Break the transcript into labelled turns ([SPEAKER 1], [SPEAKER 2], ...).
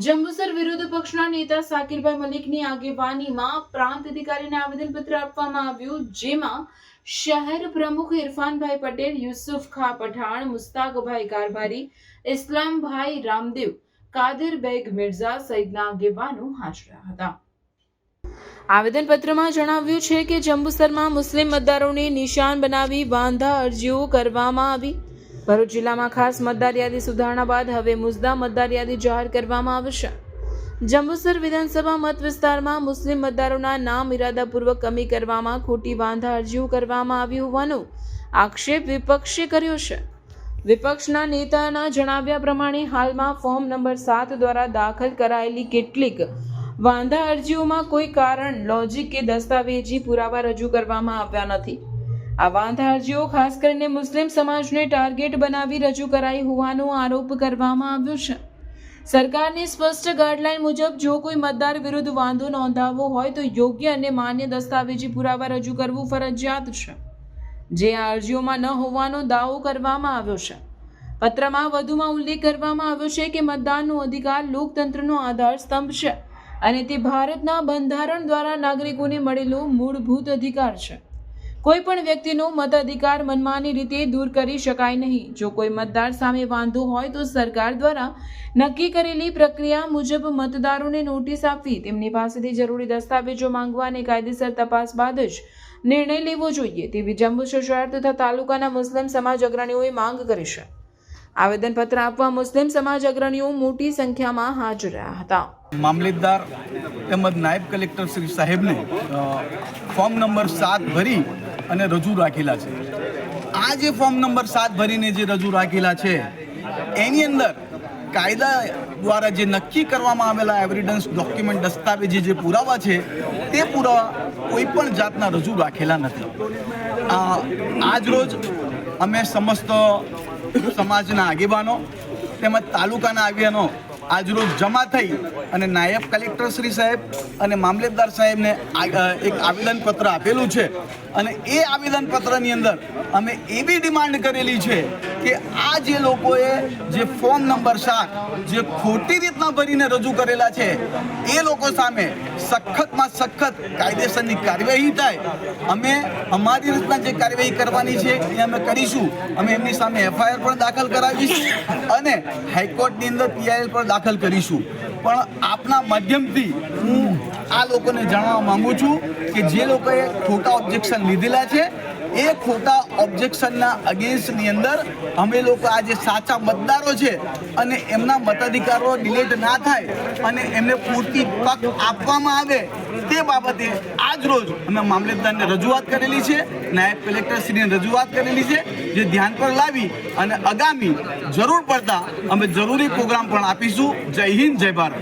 [SPEAKER 1] જંબુસર વિરોધ પક્ષના નેતા સાકિરભાઈ મલિકની આગેવાનીમાં પ્રાંત અધિકારીને આવેદનપત્ર આપવામાં આવ્યું, જેમાં શહેર પ્રમુખ ઇરફાનભાઈ પટેલ, યુસુફ ખા પઠાણ, મુસ્તાકભાઈ કારભારી, ઇસ્લામભાઈ રામદેવ, કાદર બેગ મિર્ઝા સહિતના આગેવાનો હાજર હતા. આવેદનપત્રમાં જણાવ્યું છે કે જંબુસરમાં મુસ્લિમ મતદારોને નિશાન બનાવી વાંધા અરજીઓ કરવામાં આવી. ભરૂચ જિલ્લામાં ખાસ મતદાર યાદી સુધારણા બાદ હવે મુસદ્દા મતદાર યાદી જાહેર કરવામાં આવશે. જંબુસર વિધાનસભા મત વિસ્તારમાં મુસ્લિમ મતદારોના નામ ઇરાદાપૂર્વક કમી કરવામાં ખોટી વાંધા અરજીઓ કરવામાં આવી હોવાનો આક્ષેપ વિપક્ષે કર્યો છે. વિપક્ષના નેતાના જણાવ્યા પ્રમાણે હાલમાં ફોર્મ નંબર 7 દ્વારા દાખલ કરાયેલી કેટલીક વાંધા અરજીઓમાં કોઈ કારણ, લોજિક કે દસ્તાવેજી પુરાવા રજૂ કરવામાં આવ્યા નથી. આ વાંધા અરજીઓ ખાસ કરીને મુસ્લિમ સમાજને ટાર્ગેટ બનાવી રજૂ કરાઈ હોવાનો આરોપ કરવામાં આવ્યો છે. સરકારની સ્પષ્ટ ગાઈડલાઈન મુજબ જો કોઈ મતદાર વિરુદ્ધ વાંધો નોંધાવવો હોય તો યોગ્ય અને માન્ય દસ્તાવેજી પુરાવા રજૂ કરવું ફરજિયાત છે, જે આ અરજીઓમાં ન હોવાનો દાવો કરવામાં આવ્યો છે. પત્રમાં વધુમાં ઉલ્લેખ કરવામાં આવ્યો છે કે મતદાનનો અધિકાર લોકતંત્રનો આધાર સ્તંભ છે અને તે ભારતના બંધારણ દ્વારા નાગરિકોને મળેલો મૂળભૂત અધિકાર છે. કોઈ પણ વ્યક્તિનો મતાધિકાર મનમાની રીતે દૂર કરી શકાય નહીં. જો કોઈ મતદાર સામે વાંધો હોય તો સરકાર દ્વારા નક્કી કરેલી પ્રક્રિયા મુજબ મતદારોને નોટિસ આપવી, તેમની પાસેથી જરૂરી દસ્તાવેજો માંગવા અને કાયદેસર તપાસ બાદ જ નિર્ણય લેવો જોઈએ તેવી જંબુસર શહેર તથા તાલુકાના મુસ્લિમ સમાજ અગ્રણીઓએ માંગ કરી છે. આવેદનપત્ર આપવા મુસ્લિમ સમાજ અગ્રણીઓ મોટી સંખ્યામાં હાજર રહ્યા હતા.
[SPEAKER 2] મામલતદાર તેમજ નાયબ કલેક્ટર શ્રી સાહેબને ફોર્મ નંબર 7 ભરી અને રજૂ રાખેલા છે. આ જે ફોર્મ નંબર 7 ભરીને જે રજૂ રાખેલા છે એની અંદર કાયદા દ્વારા જે નક્કી કરવામાં આવેલા એવિડન્સ, ડોક્યુમેન્ટ, દસ્તાવેજી જે પુરાવા છે તે પુરાવા કોઈ પણ જાતના રજૂ રાખેલા નથી. આજ રોજ અમે સમસ્ત સમાજના આગેવાનો તેમજ તાલુકાના આગેવાનો આજરોજ જમા થઈ અને નાયબ કલેક્ટર શ્રી સાહેબ અને મામલતદાર સાહેબને એક આવેદનપત્ર આપેલું છે. અને એ આવેદનપત્રની અંદર અમે એવી ડિમાન્ડ કરેલી છે કે આ જે લોકોએ જે ફોર્મ નંબર 7 જે ખોટી રીતના ભરીને રજૂ કરેલા છે એ લોકો સામે સખતમાં સખત કાયદેસરની કાર્યવાહી થાય. અમે અમારી રીતના જે કાર્યવાહી કરવાની છે એ અમે કરીશું. અમે એમની સામે એફઆઈઆર પણ દાખલ કરાવીશું અને હાઈકોર્ટની અંદર પીઆઈએલ પણ દાખલ કરીશું. પણ આપના માધ્યમથી હું આ લોકોને જણાવવા માંગુ છું કે જે લોકોએ ખોટા ઓબ્જેક્શન લીધેલા છે એ ખોટા ઓબ્જેક્શનના અગેન્સ્ટની અંદર અમે લોકો આ જે સાચા મતદારો છે અને એમના મતાધિકારો ડિલીટ ના થાય અને એમને પૂરતી તક આપવામાં આવે તે બાબતે આજ રોજ અમે મામલતદારને રજૂઆત કરેલી છે, નાયબ કલેક્ટરશ્રીને રજૂઆત કરેલી છે, જે ધ્યાન પર લાવી અને આગામી જરૂર પડતા અમે જરૂરી પ્રોગ્રામ પણ આપીશું. જય હિન્દ, જય ભારત.